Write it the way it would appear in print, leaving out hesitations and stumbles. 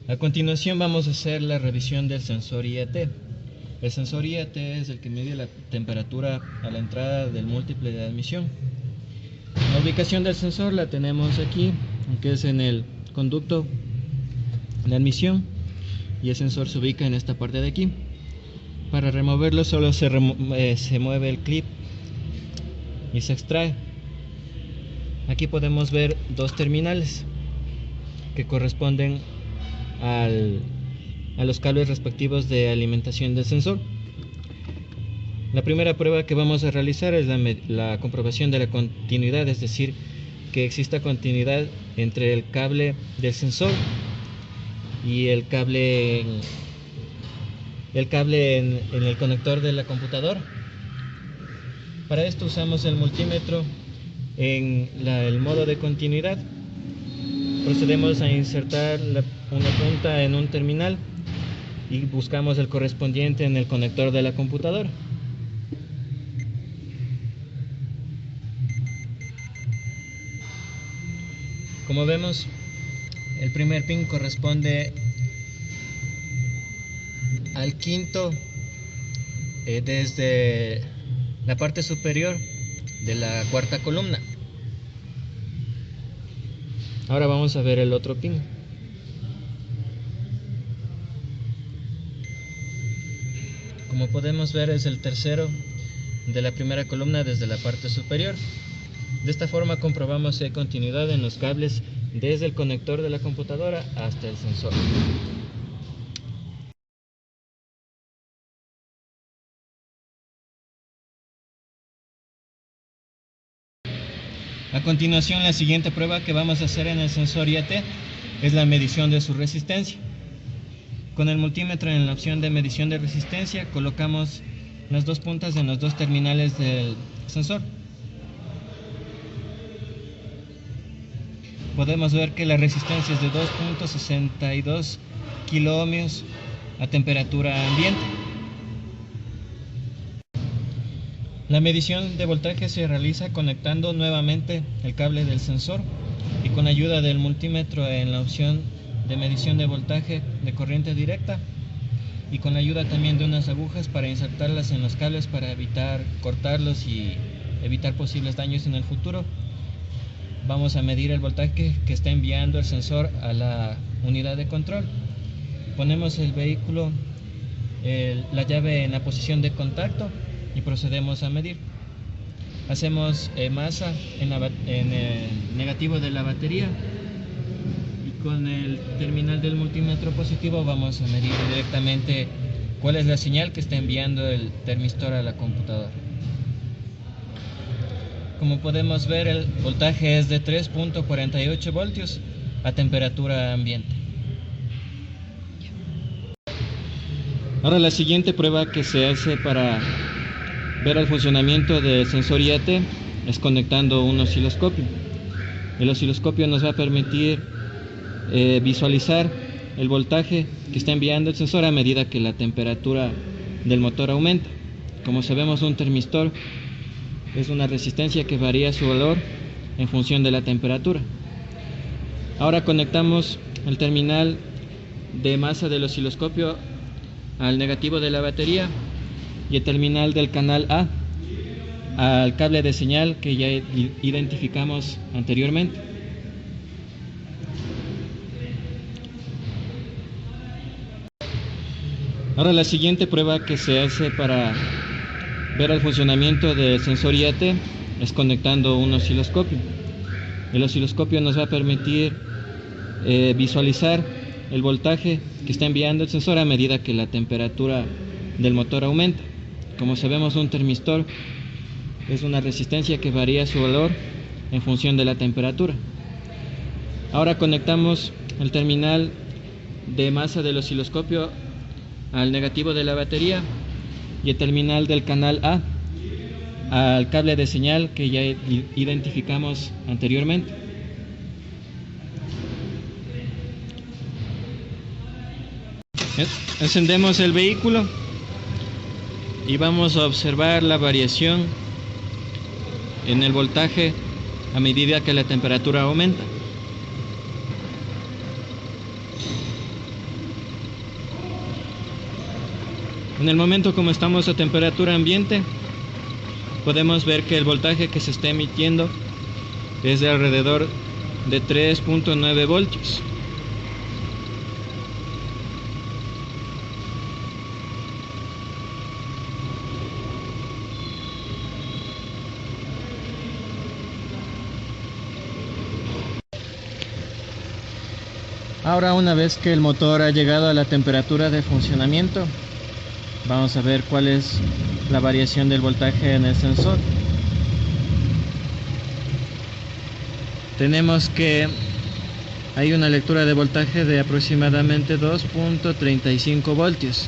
A continuación vamos a hacer la revisión del sensor IAT. El sensor IAT es el que mide la temperatura a la entrada del múltiple de admisión. La ubicación del sensor la tenemos aquí, que es en el conducto de admisión, y el sensor se ubica en esta parte de aquí. Para removerlo solo se mueve el clip y se extrae. Aquí podemos ver dos terminales que corresponden a los cables respectivos de alimentación del sensor. La primera prueba que vamos a realizar es la comprobación de la continuidad, es decir, que exista continuidad entre el cable del sensor y el cable en el conector de la computadora. Para esto usamos el multímetro en el modo de continuidad. Procedemos a insertar una punta en un terminal y buscamos el correspondiente en el conector de la computadora. Como vemos, el primer pin corresponde al quinto desde la parte superior de la cuarta columna. Ahora vamos a ver el otro pin. Como podemos ver, es el tercero de la primera columna desde la parte superior. De esta forma comprobamos si hay continuidad en los cables desde el conector de la computadora hasta el sensor. A continuación, la siguiente prueba que vamos a hacer en el sensor IAT es la medición de su resistencia. Con el multímetro en la opción de medición de resistencia colocamos las dos puntas en los dos terminales del sensor. Podemos ver que la resistencia es de 2.62 kiloohmios a temperatura ambiente. La medición de voltaje se realiza conectando nuevamente el cable del sensor y con ayuda del multímetro en la opción de medición de voltaje de corriente directa, y con la ayuda también de unas agujas para insertarlas en los cables para evitar cortarlos y evitar posibles daños en el futuro. Vamos a medir el voltaje que está enviando el sensor a la unidad de control. Ponemos el vehículo, la llave en la posición de contacto y procedemos a medir. Hacemos masa en el negativo de la batería, y con el terminal del multímetro positivo vamos a medir directamente cuál es la señal que está enviando el termistor a la computadora. Como podemos ver, el voltaje es de 3.48 voltios a temperatura ambiente. Ahora la siguiente prueba que se hace para ver el funcionamiento del sensor IAT es conectando un osciloscopio. El osciloscopio nos va a permitir visualizar el voltaje que está enviando el sensor a medida que la temperatura del motor aumenta. Como sabemos, un termistor es una resistencia que varía su valor en función de la temperatura. Ahora conectamos el terminal de masa del osciloscopio al negativo de la batería y el terminal del canal A al cable de señal que ya identificamos anteriormente. Ahora la siguiente prueba que se hace para ver el funcionamiento del sensor IAT es conectando un osciloscopio. El osciloscopio nos va a permitir visualizar el voltaje que está enviando el sensor a medida que la temperatura del motor aumenta. Como sabemos, un termistor es una resistencia que varía su valor en función de la temperatura. Ahora conectamos el terminal de masa del osciloscopio al negativo de la batería y el terminal del canal A al cable de señal que ya identificamos anteriormente. Encendemos el vehículo y vamos a observar la variación en el voltaje a medida que la temperatura aumenta. En el momento como estamos a temperatura ambiente, podemos ver que el voltaje que se está emitiendo es de alrededor de 3.9 voltios. Ahora, una vez que el motor ha llegado a la temperatura de funcionamiento, vamos a ver cuál es la variación del voltaje en el sensor. Tenemos que hay una lectura de voltaje de aproximadamente 2.35 voltios.